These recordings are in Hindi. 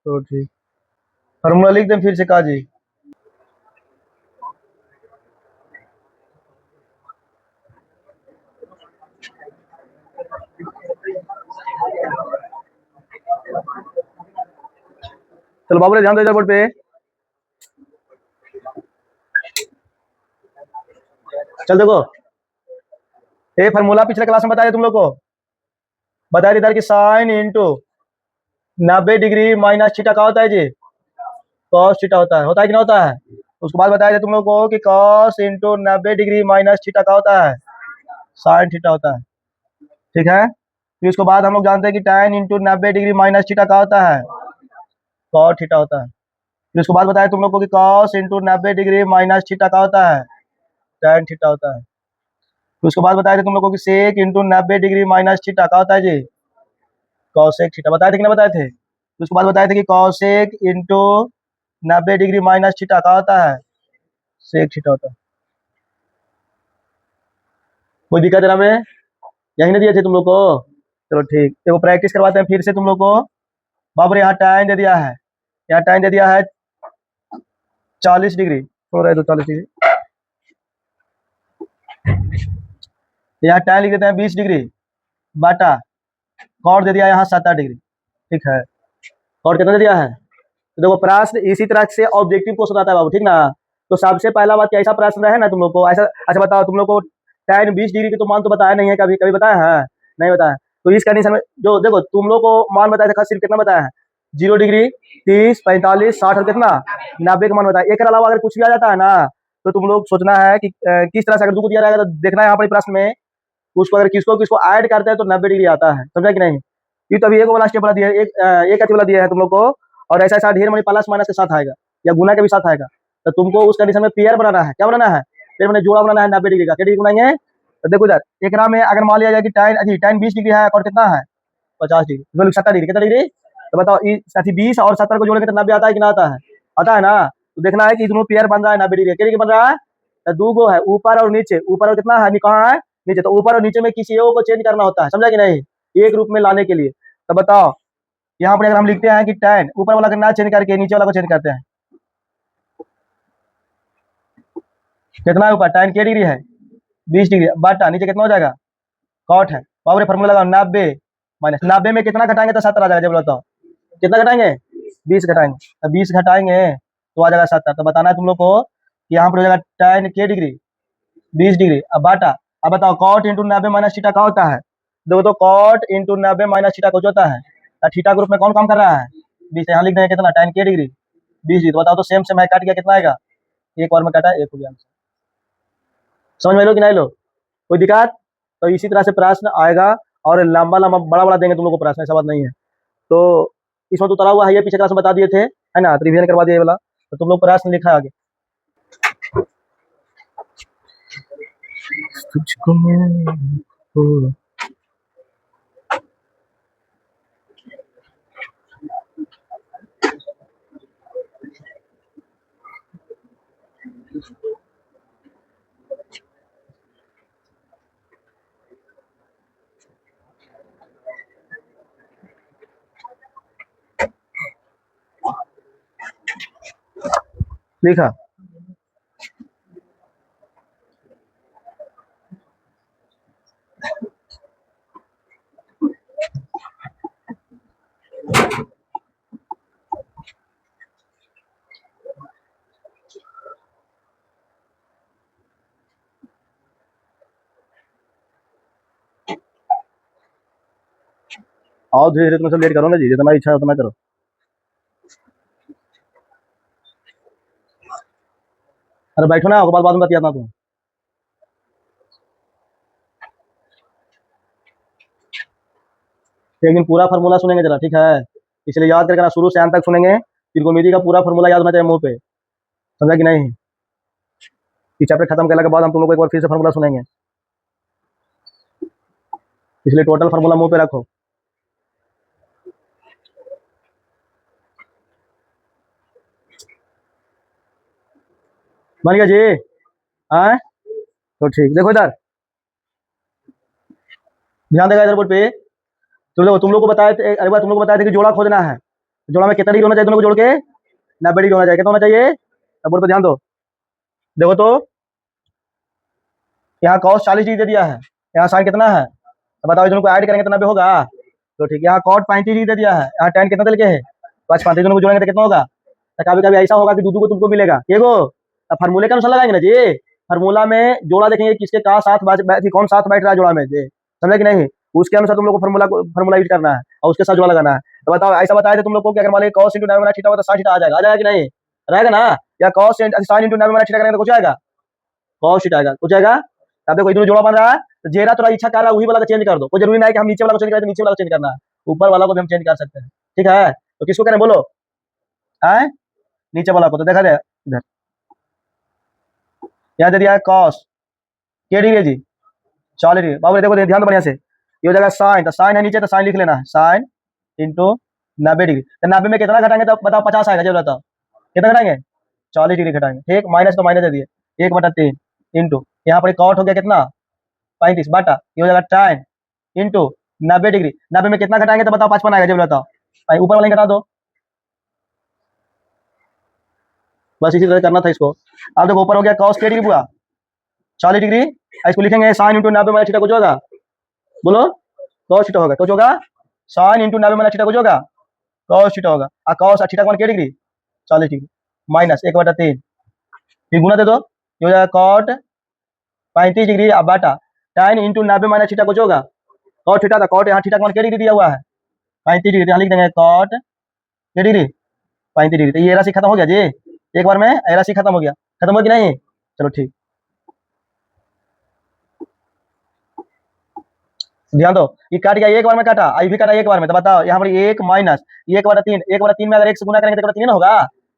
तो ठीक, फार्मूला लिख दें फिर से का जी। चलो बाबू रे ध्यान दो इधर बोर्ड पे। चल देखो, ये फार्मूला पिछले क्लास में बताया तुम लोग को, बताया इधर की sign into 90 degree minus theta का होता है जी, कॉस थीटा होता है कि ना होता है। उसके बाद बताया था तुम लोग को कि cos into 90 degree minus theta का होता है, साइन थीटा होता है। ठीक है, फिर उसके बाद हम लोग जानते हैं कि tan into 90 degree minus theta का होता है, कॉट थीटा होता है। फिर उसके बाद बताया तुम लोग को कि cos into 90 degree minus theta का होता है, tan थीटा होता है। फिर उसके बाद बताया था तुम लोग को कि सेक इंटू 90 डिग्री माइनस थीटा का होता है जी, कॉसेक थीटा। बताए थे कि नहीं बताए थे। फिर उसके बाद बताए थे कि cosec into 90 degree minus theta का होता है, सेक थीटा होता है। कोई दिक्कत है ना में, यही नहीं दिए थे तुम लोग को। चलो ठीक, देखो प्रैक्टिस करवाते हैं फिर से तुम लोग को। बाबर यहाँ टाइम दे दिया है, यहाँ टाइम दे दिया है 40 डिग्री, हो रहा है तो 40 डिग्री। यहाँ टाइम लिख देते हैं 20 डिग्री बाटा कॉट दे दिया है यहाँ 7-8 डिग्री। ठीक है, कॉट कितना दे दिया है। तो देखो प्रश्न इसी तरह से ऑब्जेक्टिव क्वेश्चन आता है बाबू, ठीक ना। तो सबसे पहला बात, कैसा प्रश्न रहे ना तुम लोग को ऐसा। अच्छा बताओ, तुम लोग को tan 20 डिग्री की तो मान तो बताया नहीं है, कभी कभी बताया है, नहीं बताया। तो इस कंडीशन में जो देखो तुम लोग को मान बताया था, सिर्फ कितना बताया है, 0 डिग्री, 30, 45, 60 और कितना 90 का मान बताया। एक अलावा अगर कुछ भी आ जाता है ना, तो तुम लोग सोचना है कि किस तरह से अगर तुमको दिया रहेगा तो देखना है यहाँ पर प्रश्न में, उसको अगर किसको किसको ऐड करते हैं तो 90 डिग्री आता है, समझा कि नहीं। ये तो अभी एक वाला स्टेप वाला दिया है, एक वाला दिया है तुम लोग को, और ऐसा ऐसा ढेर मनी प्लस माइनस के साथ आएगा या गुना के भी साथ आएगा। तो तुमको उस कंडीशन में पेयर बनाना है, क्या बनाना है, पेयर मैंने जोड़ा बनाना है 90 डिग्री का। क्या डिग्री बनाएंगे, तो देखो इधर एक में अगर मान लिया जाए कि टाइन 20 डिग्री है और कितना है 50 डिग्री, 70 डिग्री, कितना डिग्री। तो बताओ 20 और 70 को जोड़ेंगे तो 90 आता है कि ना आता है, आता है ना। तो देखना है कि दोनों पेयर बन रहा है 90 डिग्री, क्या डिग्री बन रहा है, तो दो गो है ऊपर और नीचे, ऊपर और कितना है, कहाँ है, नीचे। तो ऊपर और नीचे में किसी एक को चेंज करना होता है, समझा कि नहीं, एक रूप में लाने के लिए। तो बताओ यहाँ पर अगर हम लिखते हैं कि tan, ऊपर वाला का ना चेंज करके नीचे वाला को चेंज करते हैं, कितना है ऊपर tan क्या डिग्री है 20 डिग्री बाटा नीचे कितना हो जाएगा, कॉट है। बाबू फॉर्मूला लगाओ, 90 माइनस 90 में कितना घटाएंगे तो 70 आ जाएगा। जब बताओ कितना घटाएंगे, 20 घटाएंगे, तो 20 घटाएंगे तो आ जाएगा 70। तो बताना है तुम लोग को कि यहाँ पर हो जाएगा tan क्या डिग्री 20 डिग्री, अब बाटा। अब बताओ कॉट इंटू 90 माइनस थीटा का होता है, देखो तो कॉट इंटू 90 माइनस थीटा कुछ होता है, तो थीटा ग्रुप में कौन काम कर रहा है 20, यहाँ लिख देंगे कितना tan क्या डिग्री 20 डिग्री। तो बताओ तो सेम से मैं काट गया, कितना आएगा, एक बार में काटा, एक हो गया। समझ में लो कि नहीं लो, कोई दिक्कत। तो इसी तरह से प्रश्न आएगा, और लंबा लंबा बड़ा बड़ा देंगे तुम लोग को प्रश्न, ऐसा बात नहीं है। तो इसमें तो उतरा हुआ है, ये पीछे क्लास में बता दिए थे, है ना, तो रिवीजन करवा दिया ये वाला। तो तुम लोग प्रश्न लिखा है आगे। लिखा, आओ धीरे धीरे, तुम सब लेट करो ना जी, जितना इच्छा है उतना करो। अरे बैठो ना, बाद में बतियाना तुम। एक दिन पूरा फार्मूला सुनेंगे जरा, ठीक है, इसलिए याद करके ना, शुरू से अंत तक सुनेंगे। त्रिकोणमिति का पूरा फार्मूला याद होना चाहिए मुंह पे, समझा कि नहीं। इस चैप्टर खत्म करने के बाद हम तुम लोग को एक बार फिर से फार्मूला सुनेंगे, इसलिए टोटल फार्मूला मुंह पे रखो। बन गया जी, हाँ तो ठीक। देखो इधर ध्यान देगा इधर बोर्ड पे। तो देखो तुम लोग को बताए थे, अरे बार तुम लोग को बताया था कि जोड़ा खोजना है। जोड़ा में कितना डिग्री होना चाहिए दोनों को जोड़ के? 90 डिग्री होना चाहिए। कितना होना चाहिए? अब बोर्ड पर ध्यान दो। देखो तो यहाँ cos 40 डिग्री दे दिया है, यहाँ साइन कितना है? तो बताओ दोनों को ऐड करेंगे तो 90 होगा। तो ठीक है, यहाँ cot 35 डिग्री दे दिया है, यहाँ tan कितना दे है? 55। दोनों को जोड़ेंगे तो कितना होगा? तो कभी कभी ऐसा होगा कि दूधू को तुमको मिलेगा ये गो, अब फार्मूले के अनुसार लगाएंगे ना जी। फार्मूला में जोड़ा देखेंगे किसके का साथ कौन साथ बैठ रहा है जोड़ा में जी, समझे कि नहीं? उसके अनुसार तुम लोग को फार्मूला यूज करना है और उसके साथ जोड़ा लगाना है। तो बताओ ऐसा बताया था तुम लोग को कि अगर मान लीजिए cos into 90 थीटा होगा तो sin थीटा आ जाएगा कि नहीं? रहेगा ना? या cos sin into 90 थीटा करेंगे तो कुछ आएगा? cos थीटा आएगा, कुछ आएगा। अब देखो इधर जोड़ा बन रहा है, तो जेरा थोड़ा इच्छा कर रहा है वही वाला को चेंज कर दो। कोई जरूरी नहीं है कि हम नीचे वाला को चेंज करें, तो नीचे वाला को चेंज करना है, ऊपर वाला को भी हम चेंज कर सकते हैं। ठीक है, तो किसको करें बोलो? है नीचे वाला को। तो देखा जाए इधर यहाँ दे दिया है cos के डिग्री जी 40 डिग्री। बाबू देखो ध्यान दो बढ़िया से, ये हो जाएगा साइन, तो साइन है नीचे तो साइन लिख लेना है, साइन इंटू 90 डिग्री। तो 90 में कितना घटाएंगे तो बताओ 50 आएगा, जब बताओ कितना घटाएंगे? 40 डिग्री घटाएंगे। ठीक, माइनस तो माइनस दे दिए, 1/3 इंटू यहाँ पर कॉट हो गया कितना? 35 बाटा, ये हो जाएगा tan इंटू 90 डिग्री। 90 में कितना घटाएंगे तो बताओ 55 आएगा, जब बताओ ऊपर वाले घटा दो। बस इसी तरह करना था इसको। अब देखो ऊपर हो गया cos के डिग्री पूरा 40 डिग्री, इसको लिखेंगे साइन इंटू 90 माइनस थीटा, कुछ होगा बोलो? cos थीटा होगा, कुछ होगा? साइन इंटू 90 माइनस थीटा कुछ होगा? cos थीटा होगा। और cos थीटा कौन के डिग्री? 40 डिग्री माइनस 1/3, फिर गुना दे दो, ये हो जाएगा cot 35 डिग्री। अब बाटा tan इंटू 90 माइनस थीटा कुछ होगा? cot थीटा था, cot यहाँ थीटा कौन के डिग्री दिया हुआ है? 35 डिग्री, यहाँ लिख देंगे cot के डिग्री 35 डिग्री। तो ये राशि खत्म हो गया जी, एक बार में ये राशि खत्म हो गया। खत्म हो कि नहीं? चलो ठीक, ध्यान दो, ये काट गया एक बार में, काटा आई भी काटा एक बार में। तो बताओ यहाँ पर 1 माइनस 1/3, 1/3 में अगर 1 से गुना करेंगे तो 3 होगा,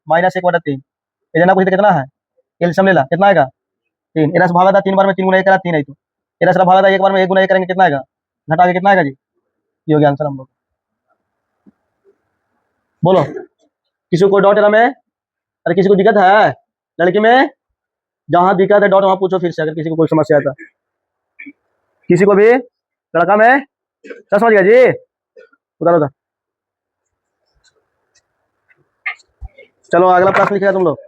माइनस 1/3। ये जना पूछते कितना है, एलसीएम ले ला, कितना आएगा? 3। इधर से भागा था 3 बार में, 3 गुना 1 करा 3 है। तो इधर से भागा था एक बार में, 1 गुना 1 करेंगे कितना आएगा? घटा के कितना आएगा जी? ये हो गया आंसर हम लोग। बोलो किसी को कोई डाउट है में? अरे किसी को दिक्कत है लड़की में? जहां दिक्कत है डाउट वहां पूछो फिर से, अगर किसी को कोई समस्या है तो। किसी को भी लड़का में क्या समझ गया जी? उधर उधर चलो अगला प्रश्न लिखेगा तुम लोग।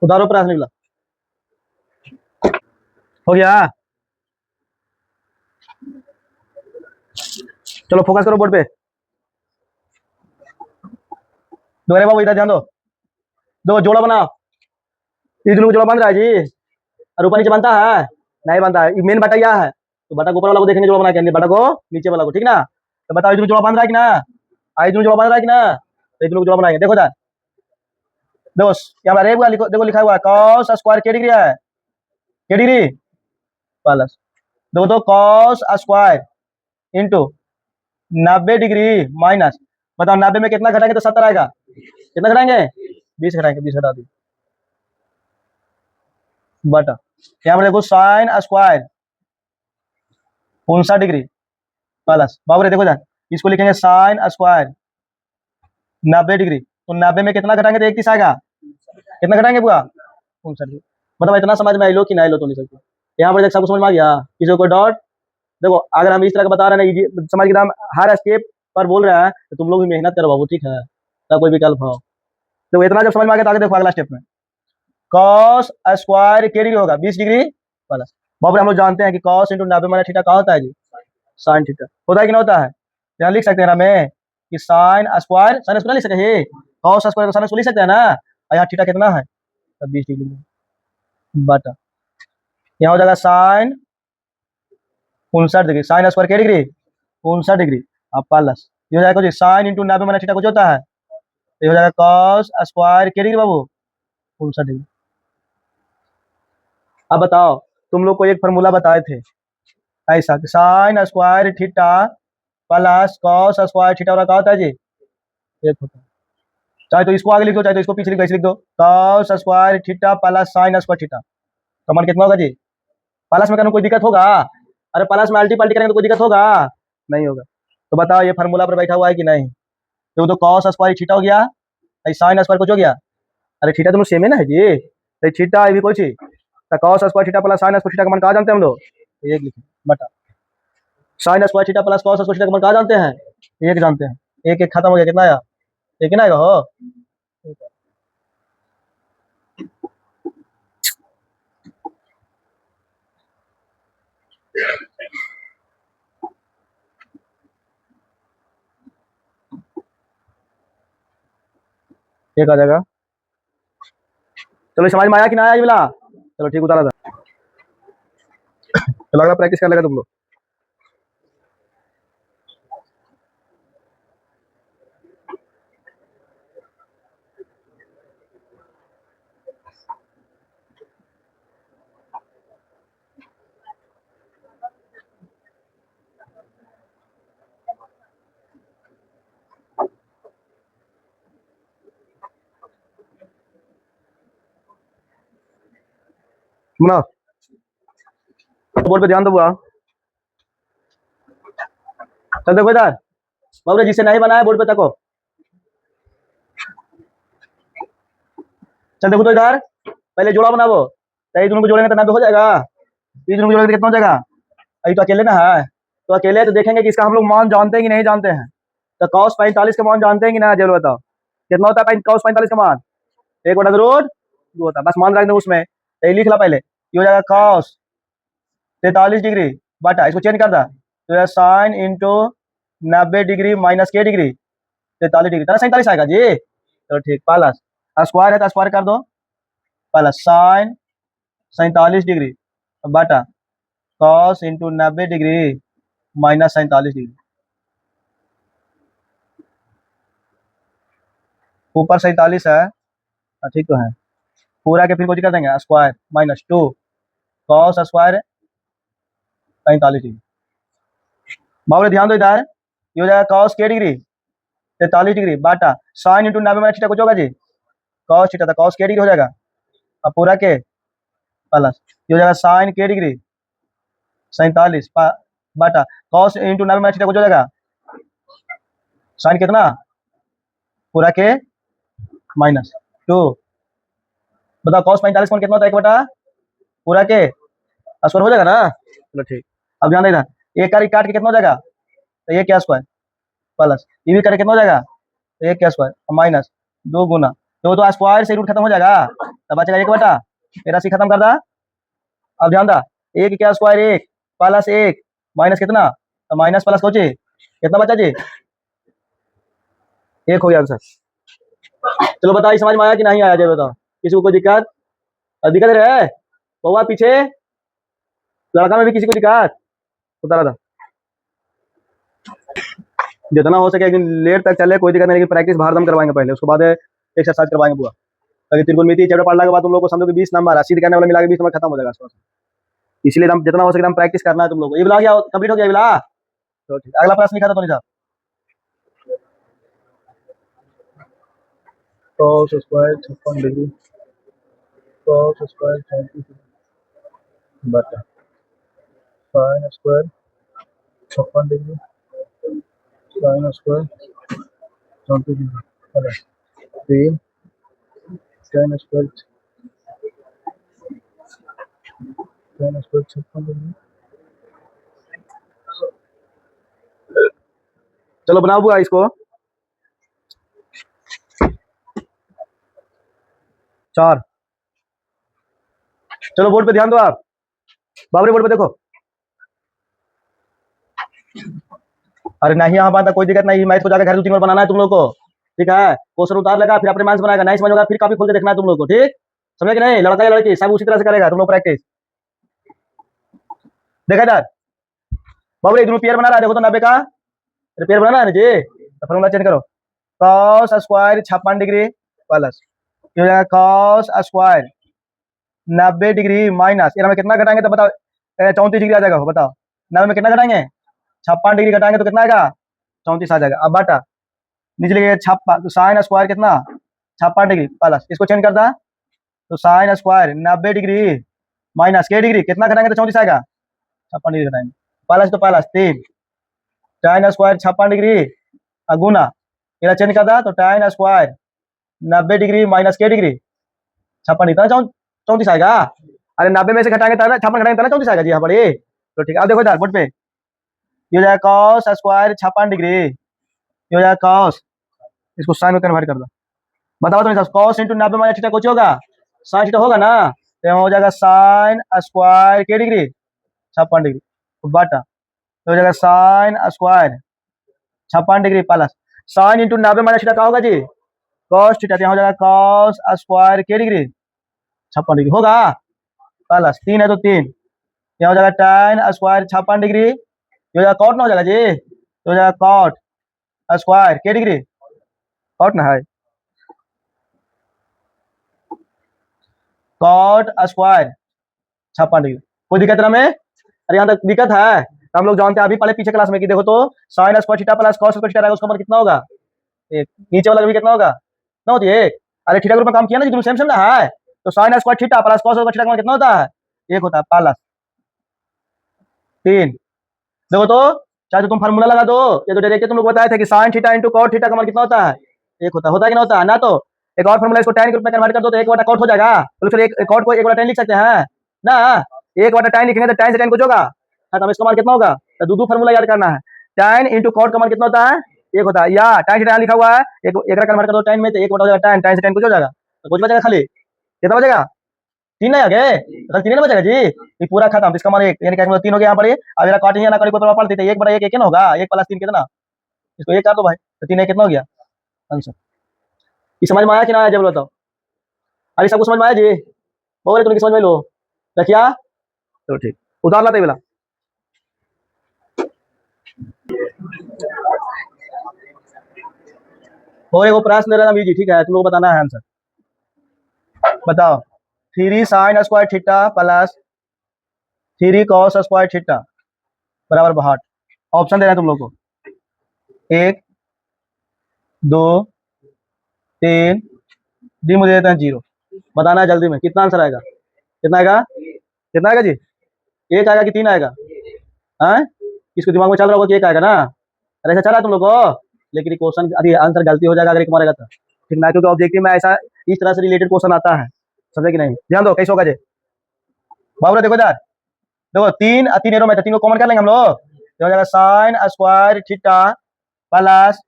उधारो प्रश्न निकला, हो गया? चलो फोकस करो बोर्ड पे। दोरे बाबू इधर ध्यान दो, दो जोड़ा बना, ये दोनों को जोड़ा बन रहा है जी, और ऊपर नीचे बनता है? नहीं बनता है, मेन बटा यह है। तो बटा को ऊपर वाला को देखेंगे जोड़ा बना के, बटा को नीचे वाला को, ठीक ना? तो बताओ ये दोनों जोड़ा बन रहा है कि ना? आई दोनों जोड़ा बन रहा है कि ना? तो ये दोनों जोड़ा बनाएंगे, देखो था दोस्त क्या बात है, देखो लिखा हुआ है cos स्क्वायर के डिग्री है, के डिग्री प्लस देखो तो cos square into 90 degree minus, बताओ 90 में कितना घटाएंगे तो 70 आएगा? कितना घटाएंगे? 20 घटाएंगे, 20 घटा दी बटा, यहाँ पर देखो साइन स्क्वायर 59 डिग्री प्लस, बाबू रे देखो जान, इसको लिखेंगे साइन स्क्वायर 90 डिग्री। तो 90 में कितना घटाएंगे तो 31 आएगा? कितना घटाएंगे पूरा? 59 डिग्री। मतलब इतना समझ में आई लो कि नहीं लो तो नहीं सकते। यहाँ पर सबको समझ में आ गया? किसी को कोई डाउट? देखो अगर हम इस तरह का बता रहे हैं ना, समझ के हम हर स्टेप पर बोल रहे हैं, तो तुम लोग भी मेहनत करो बाबू, ठीक है? तब कोई विकल्प हो। तो इतना जब समझ में आ गया तो आगे देखो अगला स्टेप में cos स्क्वायर के डिग्री होगा 20 डिग्री प्लस, बाबू हम लोग जानते हैं कि cos इंटू 90 माइनस थीटा क्या होता है जी? साइन थीटा होता है कि नहीं होता है? यहाँ लिख सकते हैं ना में कि साइन स्क्वायर, साइन स्क्वायर लिख सकते हैं, cos स्क्वायर साइन स्क्वायर लिख सकते हैं ना? और यहाँ थीटा कितना है? 20 डिग्री बटा, यहाँ हो जाएगा साइन 59 डिग्री, साइन स्क्वायर के डिग्री 59 डिग्री अब प्लस, ये हो जाएगा जी साइन इंटू 90 माइनस थीटा कुछ होता है, तो ये हो जाएगा cos स्क्वायर के डिग्री बाबू 59 डिग्री। अब बताओ तुम लोग को एक फॉर्मूला बताए थे ऐसा, sine square theta plus cos square theta क्या होता है जी? एक होता है। चाहे तो इसको आगे लिख दो, चाहे तो इसको पीछे लिख दो। cos square theta plus sine square theta का मान कितना होगा जी? प्लस में करने में कोई दिक्कत होगा? अरे प्लस में अल्टी पल्टी करेंगे तो कोई दिक्कत होगा? नहीं होगा। तो बताओ ये फार्मूला पर बैठा हुआ है कि नहीं? तो cos स्क्वायर थीटा हो गया, साइन स्क्वायर कुछ हो गया। अरे थीटा दोनों सेम है ना है जी, तो थीटा है भी कोई चीज। तो cos square theta plus sine square theta का मान कहाँ जानते हैं हम लोग? एक लिखे बटा sine square theta plus cos square theta का मान कहाँ जानते हैं? एक जानते हैं। एक एक खत्म हो गया, कितना आया? एक ही ना आएगा हो। एक आ जाएगा। चलो समझ में आया कि ना आया ये वाला? चलो ठीक, उतारा था। चलो अगला प्रैक्टिस कर लेगा तुम लोग। सुना, बोर्ड पे ध्यान दो बुआ। चल देखो इधर, बाबू जिसे नहीं बनाया बोर्ड पे तको। चल देखो तो इधर, पहले जोड़ा बनाओ। तो दोनों को जोड़ेंगे तो 90 हो जाएगा। दोनों को जोड़ेंगे तो कितना हो जाएगा? अभी तो अकेले ना है, तो अकेले तो देखेंगे कि इसका हम लोग मान जानते हैं कि नहीं जानते हैं। तो cos 45 का मान जानते हैं कि ना? जरूर बताओ कितना होता है cos 45 का मान? 1/√2 होता है, बस मान रख दो उसमें। तो ये लिख ला पहले, ये हो जाएगा cos 43 डिग्री बटा, इसको चेंज कर दा तो साइन इंटू 90 डिग्री माइनस के डिग्री 43 डिग्री, 47 आएगा जी। तो ठीक, प्लस स्क्वायर है तो स्क्वायर कर दो, प्लस साइन 47 डिग्री बटा cos into 90 degree minus 47 degree. ऊपर 47 है, ठीक तो है। पूरा के फिर कुछ कर देंगे square minus 2 cos square 45 degree. बाबू ध्यान दो इधर, ये हो जाएगा cos के डिग्री 43 डिग्री बाटा साइन इंटू 90 में थीटा कुछ होगा जी, cos थीटा था cos के डिग्री हो जाएगा। अब पूरा के प्लस ये हो जाएगा साइन के डिग्री 47 बाटा cos इंटू 90 में थीटा कुछ हो जाएगा साइन कितना, पूरा के माइनस 2। बताओ cos 45 कौन कितना होता है? 1 बटा पूरा के स्क्वायर हो जाएगा ना। चलो ठीक, अब ध्यान देना, एक का काट के कितना हो जाएगा? तो ये क्या स्क्वायर प्लस ये भी करके कितना हो जाएगा? तो एक क्या स्क्वायर माइनस 2 गुना तो स्क्वायर से रूट खत्म हो जाएगा, तब बचेगा 1 बटा, ये राशि खत्म कर दा। अब ध्यान दा, एक क्या स्क्वायर 1 प्लस 1 माइनस कितना, तो माइनस प्लस सोचे कितना बचा जी? 1 हो गया आंसर। चलो बताइए समझ में आया कि नहीं आया? जय बताओ, किसी को कोई दिक्कत? दिक्कत रहे बउआ पीछे, लड़का में भी किसी को दिक्कत? उतारा था। जितना हो सके एक दिन लेट तक चले कोई दिक्कत नहीं, लेकिन प्रैक्टिस भारदम करवाएंगे पहले, उसके बाद एक्सरसाइज करवाएंगे पूरा। ताकि त्रिकोणमिति चैप्टर पढ़ने के बाद तुम लोग को समझो कि 20 नंबर सीध करने वाला मिला के 20 नंबर खत्म हो जाएगा। इसलिए हम जितना हो सके हम प्रैक्टिस करना है तुम लोग को। ये बिला गया, कंप्लीट हो गया बिला? तो ठीक, अगला प्रश्न लिखा था तो नहीं था। cos square 56 degree cos square 34 बटा sin square 56 degree sin square 34 degree बटा 3 tan स्क्वायर 56 डिग्री। चलो बनाओ बुआ इसको 4। चलो बोर्ड पे ध्यान दो आप, बाबरे बोर्ड पे देखो। अरे नहीं यहाँ बात कोई दिक्कत नहीं, मैथ को जाकर घर 2-3 बार बनाना है तुम लोग को, ठीक है? क्वेश्चन उतार लगा फिर अपने मान से बनाएगा, नहीं समझ होगा फिर कॉपी खोल के देखना है तुम लोग को, ठीक समझे कि नहीं? लड़का या लड़की सब उसी तरह से करेगा तुम लोग प्रैक्टिस। देखा इधर बाबू दोनों पेयर बना रहा है, देखो तो 90 का पेयर बनाना है ना जी। तो फॉर्मूला चेंज करो, cos स्क्वायर 56 डिग्री प्लस ये हो जाएगा cos स्क्वायर 90 डिग्री माइनस ये में कितना घटाएंगे तो बताओ 34 डिग्री आ जाएगा। बताओ 90 में कितना घटाएंगे? 56 डिग्री घटाएंगे तो कितना आएगा? 34 आ जाएगा। अब बटा नीचे लिखिए 56 साइन स्क्वायर कितना 56 डिग्री प्लस, इसको चेंज कर दा तो साइन स्क्वायर 90 डिग्री माइनस के डिग्री, कितना घटाएंगे तो 34 आएगा, 56 डिग्री घटाएंगे, प्लस तो प्लस 3 tan स्क्वायर 56 डिग्री गुना, इधर चेंज कर दा तो tan स्क्वायर 90 डिग्री माइनस के डिग्री 56 इतना 34 आएगा। अरे 90 में से घटाएंगे तब 56 घटाएंगे तब 34 आएगा जी यहाँ पर ये। तो ठीक है, अब देखो इधर बोर्ड पे, ये हो जाएगा कॉस स्क्वायर 56 डिग्री, ये हो जाएगा कॉस, इसको साइन में कन्वर्ट कर दो, बताओ तो कॉस इंटू 90 माइनस थीटा कुछ होगा, साइन थीटा होगा ना, तो यहाँ हो जाएगा साइन स्क्वायर के डिग्री 56 डिग्री बटा, तो हो जाएगा sine square 56 degree plus sign into 90 minus theta क्या होगा जी, कॉस थीटा, यहाँ हो जाएगा कॉस स्क्वायर के डिग्री 56 डिग्री होगा, प्लस 3 है तो 3, यहाँ हो जाएगा tan स्क्वायर 56 डिग्री, ये हो जाएगा कॉट ना हो जाएगा जी, तो हो जाएगा कॉट स्क्वायर के डिग्री, कॉट ना है, कॉट स्क्वायर 56 डिग्री, कोई दिक्कत ना में, अरे यहाँ तक दिक्कत है तो हम लोग जानते हैं अभी पहले पीछे क्लास में कि देखो तो sine square theta plus cos square theta रहेगा, उसका मतलब कितना होगा एक, नीचे वाला भी कितना होगा ना होती है एक, अरे थीटा ग्रुप में काम किया ना जी, सेम सेम ना है, तो sine square theta plus cos square theta का मतलब कितना होता है, एक होता है प्लस 3, देखो तो चाहे तो तुम फार्मूला लगा दो, ये तो डायरेक्ट तुम लोग बताए थे कि sine theta into cot theta का मतलब कितना होता है, एक होता है कि ना होता है ना, तो एक और फार्मूला इसको tan के रूप में कन्वर्ट कर दो तो एक बटा कॉट हो जाएगा, तो फिर एक कॉट को एक बटा tan लिख सकते हैं ना, एक बटा tan लिखेंगे तो tan से tan कुछ होगा, हाँ तो इसका मान कितना होगा, तो दो फार्मूला याद करना है, tan इंटू कॉट का मान कितना होता है, एक होता है, या tan थीटा लिखा हुआ है एक एक कन्वर्ट कर दो tan में तो एक बटा हो जाएगा tan, tan से tan कुछ हो जाएगा, तो कुछ बचेगा खाली, कितना बचेगा 3 नहीं आ गए, कल 3 नहीं बचेगा जी, ये पूरा खत्म, इसका मान एक, यानी क्या 3 हो गया यहाँ पर, अब मेरा काट या ना करे कोई प्रभाव पड़ती है, एक बटा एक ना होगा, 1 प्लस 3 कितना, इसको एक कर दो भाई, तो 3 कितना हो गया आंसर, ये समझ में आया कि ना आया जब बताओ, अरे सबको समझ में आया जी, बोले तुम समझ में लो रखिया, तो ठीक उतार लाते बेला, और एक प्रश्न दे रहा था जी, ठीक है तुम लोग बताना है आंसर, बताओ 3 sine square theta plus 3 cos square theta बराबर 62, ऑप्शन दे रहे हैं तुम लोग को, 1 2 3 डी मुझे देते हैं 0, बताना है जल्दी में कितना आंसर आएगा, कितना आएगा, कितना आएगा जी, एक आएगा कि 3 आएगा, हाँ इसको दिमाग में चल रहा होगा कि एक आएगा ना, अरे ऐसा चल रहा है तुम लोग को, लेकिन क्वेश्चन अरे आंसर गलती हो जाएगा अगर एक मारेगा तो ठीक ना, क्योंकि ऑब्जेक्टिव में ऐसा इस तरह से रिलेटेड क्वेश्चन आता है, समझे कि नहीं, ध्यान दो कैसे होगा जी, बाबू देखो यार, देखो 3 3 एरो में तो 3 को कॉमन कर लेंगे हम लोग, तो हो जाएगा sine square theta plus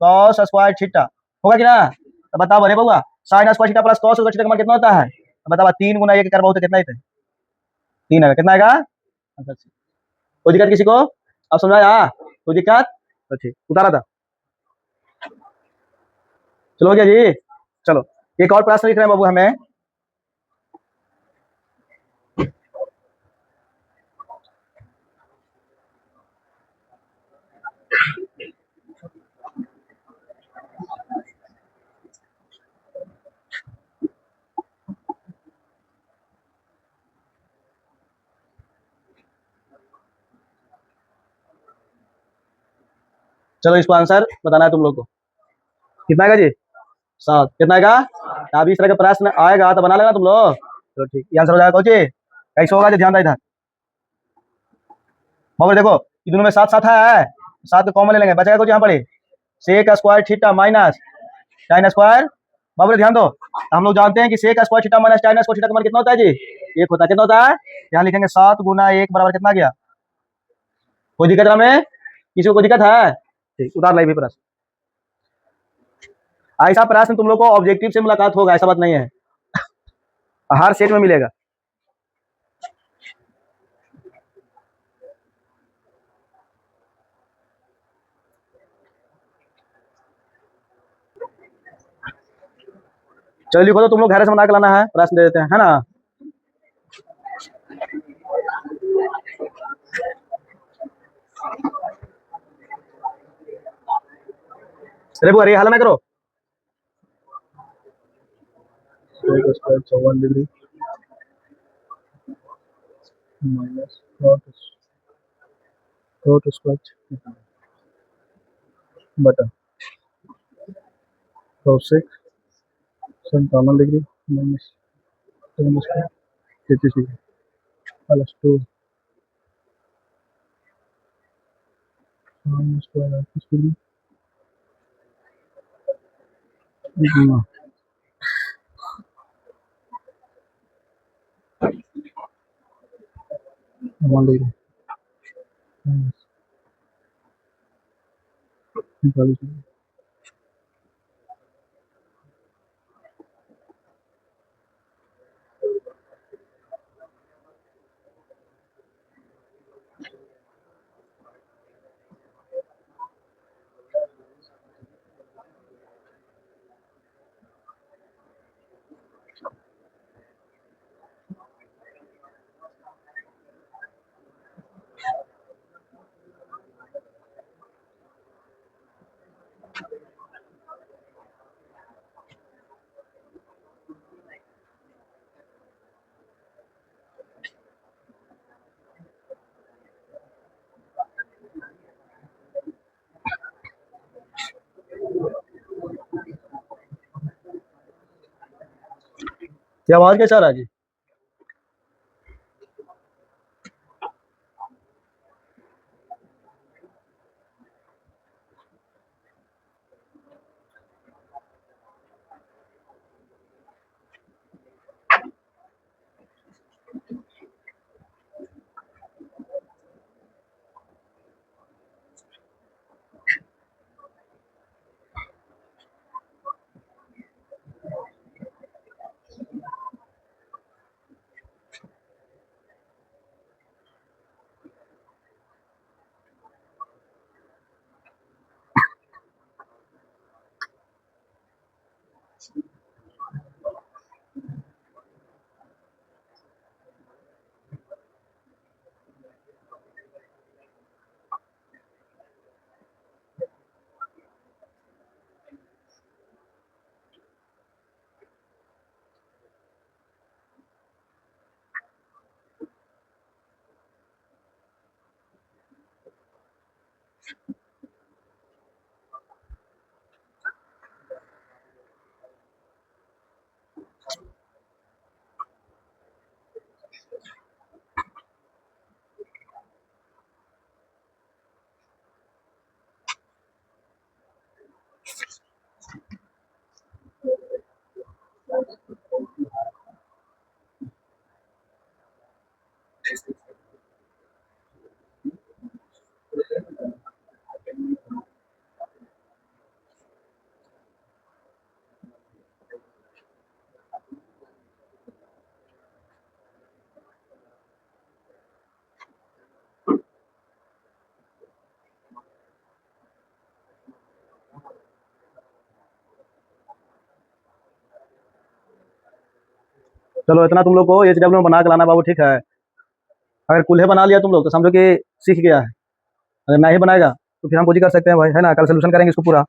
cos square theta, होगा कि ना, तो बताओ अरे बउआ sine square theta plus cos square theta का मान कितना होता है, तो बताओ 3 गुना 1 कर बहुत कितना ही 3 आएगा, कितना आएगा, कोई दिक्कत किसी को, अब समझाया कोई दिक्कत, तो ठीक उतारा था, चलो हो गया जी, चलो एक और प्रश्न लिख रहे हैं बाबू हमें, चलो इसको आंसर बताना है तुम लोग को, कितना आएगा जी 7, कितना आएगा, अब इस तरह का प्रश्न आएगा तो बना लेना तुम लोग, तो ठीक ये आंसर हो जाएगा कोची, कैसे होगा जी ध्यान दे इधर, बाबू देखो ये दोनों में 7 7 है, 7 को कॉमन ले लेंगे, बचेगा कुछ यहाँ पर sec square theta minus tan square, बाबू ध्यान दो, हम लोग जानते हैं कि sec square theta minus tan square theta का मान कितना होता है जी, एक होता है, कितना होता है, यहाँ लिखेंगे 7 गुना 1 बराबर कितना गया, कोई दिक्कत में किसी को कोई दिक्कत है, ठीक उतार लाई भी प्रश्न, ऐसा प्रश्न तुम लोग को ऑब्जेक्टिव से मुलाकात होगा, ऐसा बात नहीं है, हर सेट में मिलेगा, चलो लिखो तो तुम लोग घर से बना के लाना है, प्रश्न दे देते हैं है ना, अरे वो अरे हल ना करो, 54 डिग्री माइनस कॉट स्क्वायर बटा 6 57 degree minus 33 degree plus 2 minus 38 degree गुना 1 डिग्री माइनस 45 डिग्री। ये आवाज कैसा आ रहा है जी? चलो इतना तुम लोग को एचडब्ल्यू में बना के लाना बाबू, ठीक है। अगर कुल्हे बना लिया तुम लोग तो समझो कि सीख गया है। अगर नहीं बनाएगा तो फिर हम कुछ ही कर सकते हैं भाई, है ना। कल सोल्यूशन करेंगे इसको पूरा।